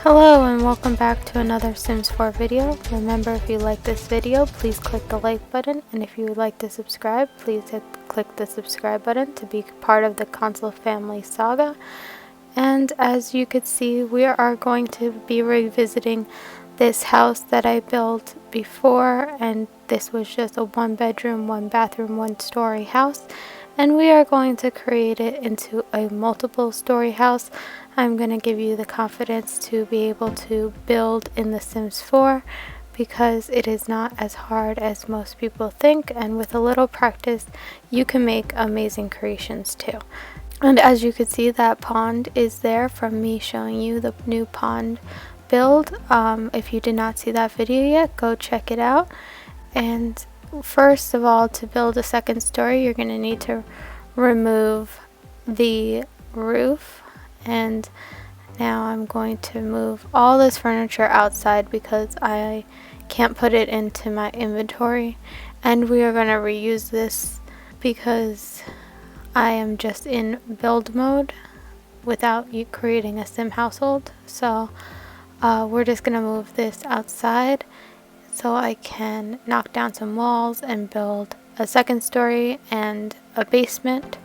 Hello and welcome back to another Sims 4 video. Remember, if you like this video, please click the like button, and if you would like to subscribe, please click the subscribe button to be part of the Console Family Saga. And as you could see, we are going to be revisiting this house that I built before, and this was just a 1-bedroom, 1-bathroom, 1-story house. And we are going to create it into a multiple story house. I'm going to give you the confidence to be able to build in The Sims 4 because it is not as hard as most people think, and with a little practice you can make amazing creations too. And as you can see, that pond is there from me showing you the new pond build. If you did not see that video yet, go check it out. And first of all, to build a second story, you're going to need to remove the roof. And now I'm going to move all this furniture outside because I can't put it into my inventory. And we are going to reuse this because I am just in build mode without you creating a sim household. So we're just going to move this outside so I can knock down some walls and build a second story and a basement.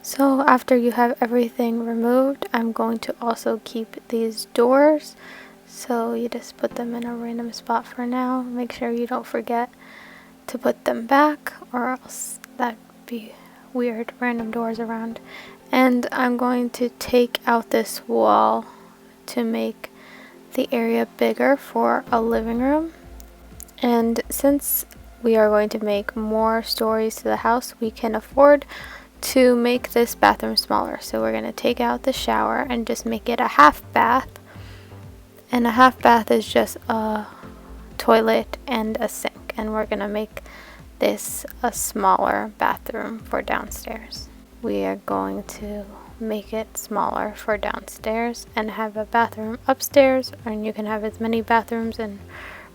So after you have everything removed, I'm going to also keep these doors. So you just put them in a random spot for now. Make sure you don't forget to put them back, or else that'd be weird, random doors around. And I'm going to take out this wall to make the area bigger for a living room. And since we are going to make more stories to the house, we can afford to make this bathroom smaller. So we're going to take out the shower and just make it a half bath. And a half bath is just a toilet and a sink. And we're going to make this a smaller bathroom for downstairs. We are going to make it smaller for downstairs and have a bathroom upstairs, and you can have as many bathrooms and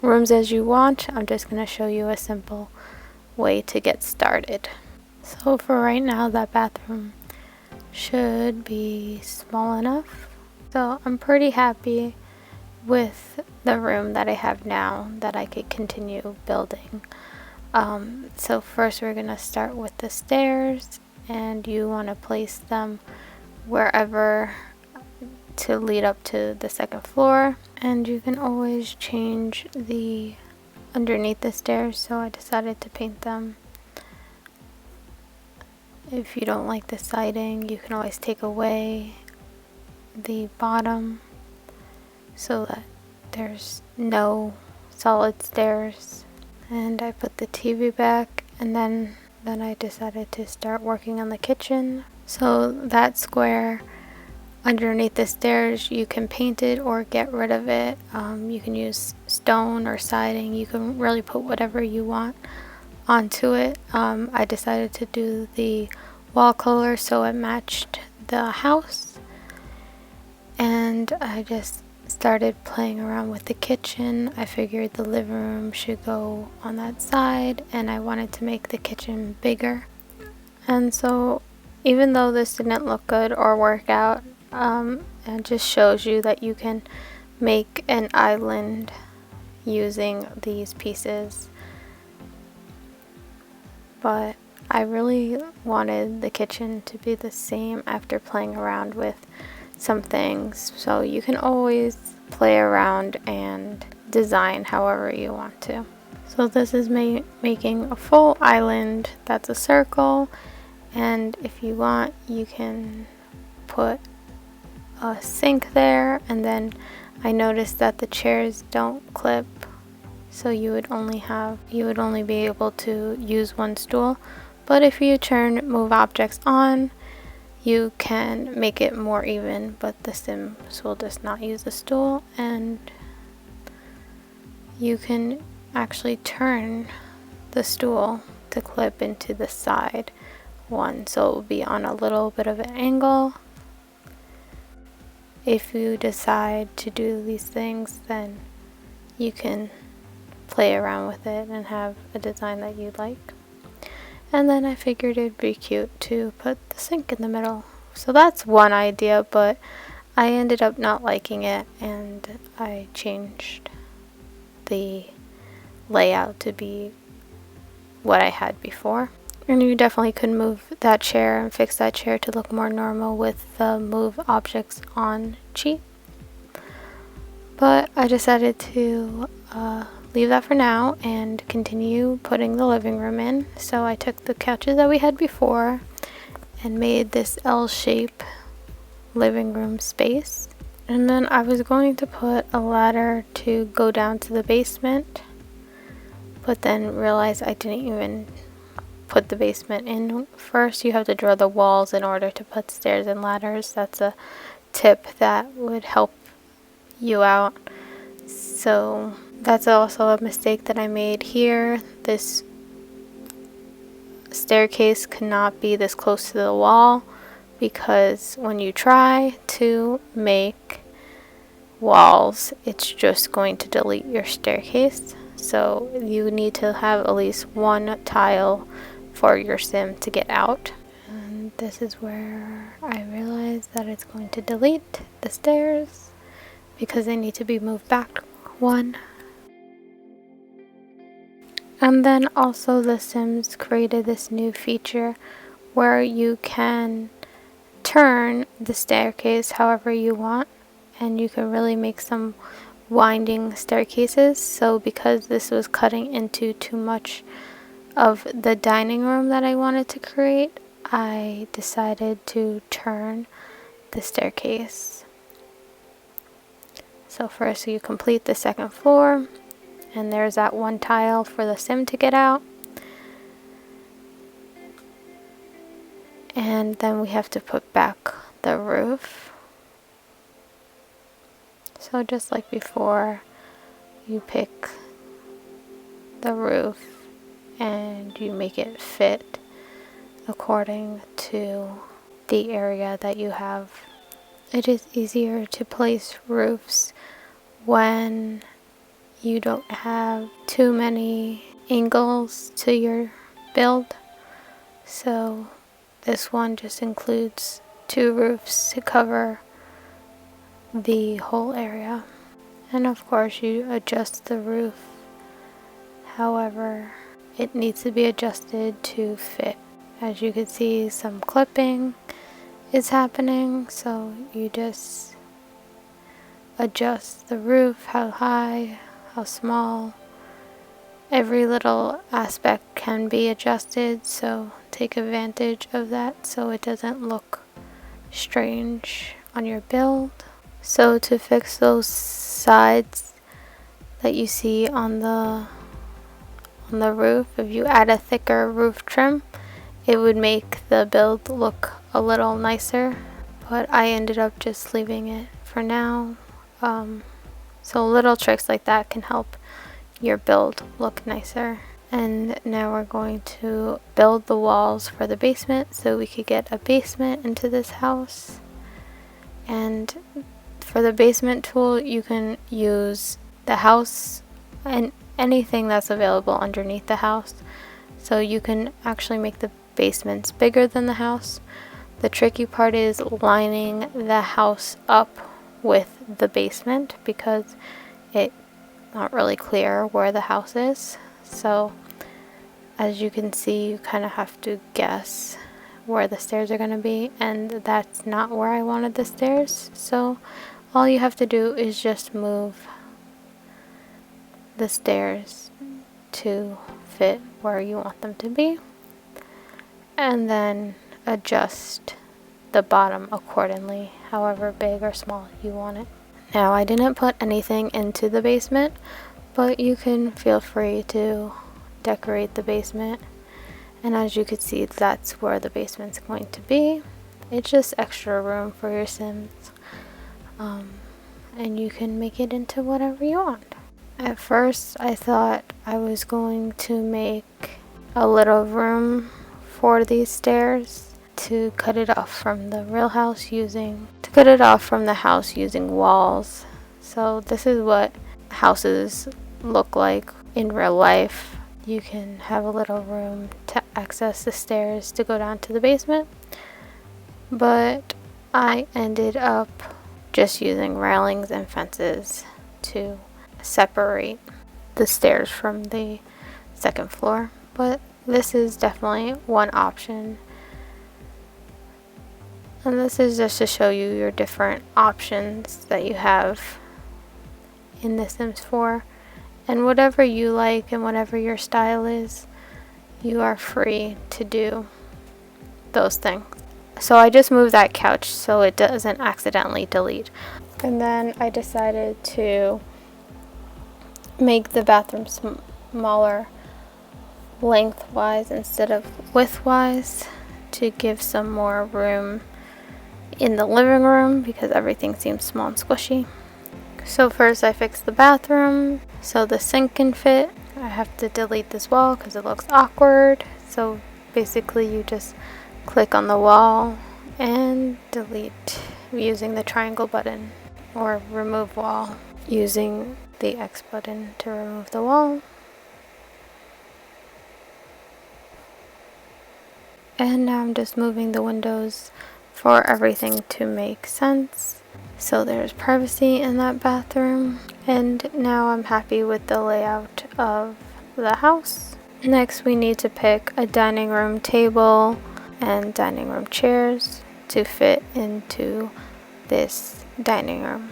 rooms as you want. I'm just going to show you a simple way to get started. So for right now, that bathroom should be small enough. So I'm pretty happy with the room that I have now that I could continue building. So first we're going to start with the stairs, and you want to place them wherever to lead up to the second floor. And you can always change the underneath the stairs, so I decided to paint them. If you don't like the siding, you can always take away the bottom so that there's no solid stairs. And I put the TV back, and then I decided to start working on the kitchen. So that square underneath the stairs, you can paint it or get rid of it. You can use stone or siding. You can really put whatever you want onto it. I decided to do the wall color so it matched the house, and I just started playing around with the kitchen. I figured the living room should go on that side, and I wanted to make the kitchen bigger. And so even though this didn't look good or work out, it just shows you that you can make an island using these pieces. But I really wanted the kitchen to be the same after playing around with some things. So you can always play around and design however you want to. So this is making a full island that's a circle, and if you want, you can put a sink there. And then I noticed that the chairs don't clip, so you would only be able to use one stool. But if you move objects on, you can make it more even, but the Sims will just not use a stool. And you can actually turn the stool to clip into the side one, so it will be on a little bit of an angle. If you decide to do these things, then you can play around with it and have a design that you like. And then I figured it'd be cute to put the sink in the middle. So that's one idea, but I ended up not liking it, and I changed the layout to be what I had before. And you definitely could move that chair and fix that chair to look more normal with the move objects on cheat. But I decided to leave that for now and continue putting the living room in. So I took the couches that we had before and made this L-shape living room space. And then I was going to put a ladder to go down to the basement, but then realized I didn't even put the basement in. First, you have to draw the walls in order to put stairs and ladders. That's a tip that would help you out. So that's also a mistake that I made here. This staircase cannot be this close to the wall, because when you try to make walls, it's just going to delete your staircase. So you need to have at least one tile for your sim to get out. And this is where I realized that it's going to delete the stairs because they need to be moved back one. And then also the Sims created this new feature where you can turn the staircase however you want, and you can really make some winding staircases. So because this was cutting into too much of the dining room that I wanted to create, I decided to turn the staircase. So first you complete the second floor, and there's that one tile for the sim to get out. And then we have to put back the roof. So just like before, you pick the roof and you make it fit according to the area that you have. It is easier to place roofs when you don't have too many angles to your build. So this one just includes 2 roofs to cover the whole area. And of course you adjust the roof however it needs to be adjusted to fit. As you can see, some clipping is happening, so you just adjust the roof, how high, how small. Every little aspect can be adjusted, so take advantage of that so it doesn't look strange on your build. So to fix those sides that you see on the roof, if you add a thicker roof trim, it would make the build look a little nicer, but I ended up just leaving it for now. So little tricks like that can help your build look nicer. And now we're going to build the walls for the basement so we could get a basement into this house. And for the basement tool, you can use the house and anything that's available underneath the house. So you can actually make the basements bigger than the house. The tricky part is lining the house up with the basement because it's not really clear where the house is. So as you can see, you kind of have to guess where the stairs are going to be, and that's not where I wanted the stairs. So all you have to do is just move the stairs to fit where you want them to be, and then adjust the bottom accordingly, however big or small you want it. Now I didn't put anything into the basement, but you can feel free to decorate the basement. And as you can see, that's where the basement's going to be. It's just extra room for your Sims, and you can make it into whatever you want. At first I thought I was going to make a little room for these stairs to cut it off from the house using walls. So this is what houses look like in real life. You can have a little room to access the stairs to go down to the basement, but I ended up just using railings and fences to separate the stairs from the second floor. But this is definitely one option. And this is just to show you your different options that you have in The Sims 4. And whatever you like and whatever your style is, you are free to do those things. So I just moved that couch so it doesn't accidentally delete. And then I decided to make the bathroom smaller lengthwise instead of widthwise to give some more room in the living room because everything seems small and squishy. So first I fixed the bathroom so the sink can fit. I have to delete this wall because it looks awkward. So basically you just click on the wall and delete using the triangle button, or remove wall using the X button to remove the wall. And now I'm just moving the windows for everything to make sense. So there's privacy in that bathroom. And now I'm happy with the layout of the house. Next we need to pick a dining room table and dining room chairs to fit into this dining room.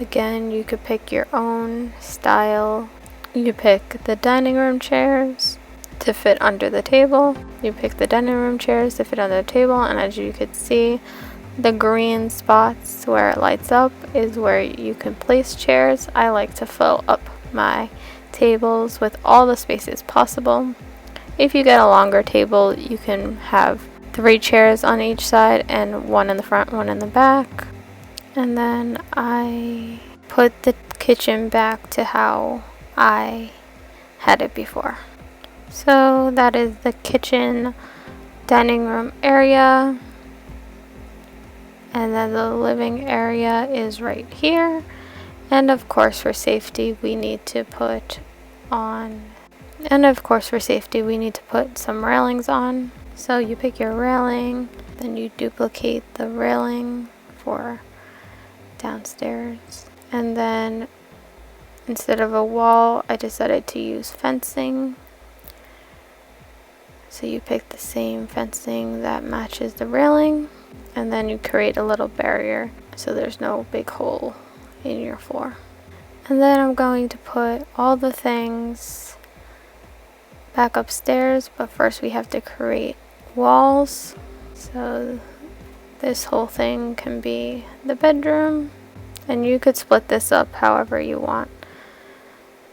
Again, you could pick your own style. You pick the dining room chairs to fit under the table. You pick the dining room chairs to fit under the table, and as you could see, the green spots where it lights up is where you can place chairs. I like to fill up my tables with all the spaces possible. If you get a longer table, you can have 3 chairs on each side and 1 in the front, 1 in the back. And then I put the kitchen back to how I had it before. So that is the kitchen dining room area. And then the living area is right here. And of course for safety we need to put some railings on. So you pick your railing, then you duplicate the railing for downstairs. And then instead of a wall, I decided to use fencing. So you pick the same fencing that matches the railing, and then you create a little barrier so there's no big hole in your floor. And then I'm going to put all the things back upstairs, but first we have to create walls. So this whole thing can be the bedroom, and you could split this up however you want.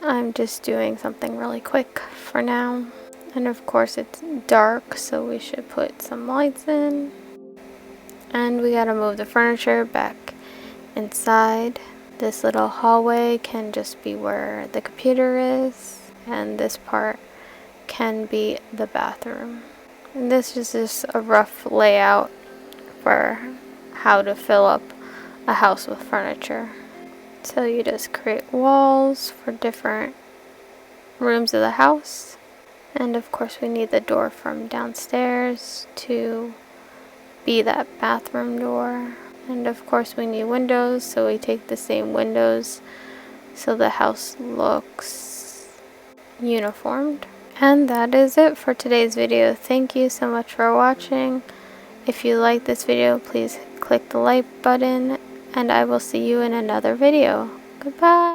I'm just doing something really quick for now. And of course it's dark, so we should put some lights in. And we gotta move the furniture back inside. This little hallway can just be where the computer is, and this part can be the bathroom. And this is just a rough layout for how to fill up a house with furniture. So you just create walls for different rooms of the house. And of course we need the door from downstairs to be that bathroom door. And of course we need windows, so we take the same windows so the house looks uniformed. And that is it for today's video. Thank you so much for watching. If you like this video, please click the like button, and I will see you in another video. Goodbye!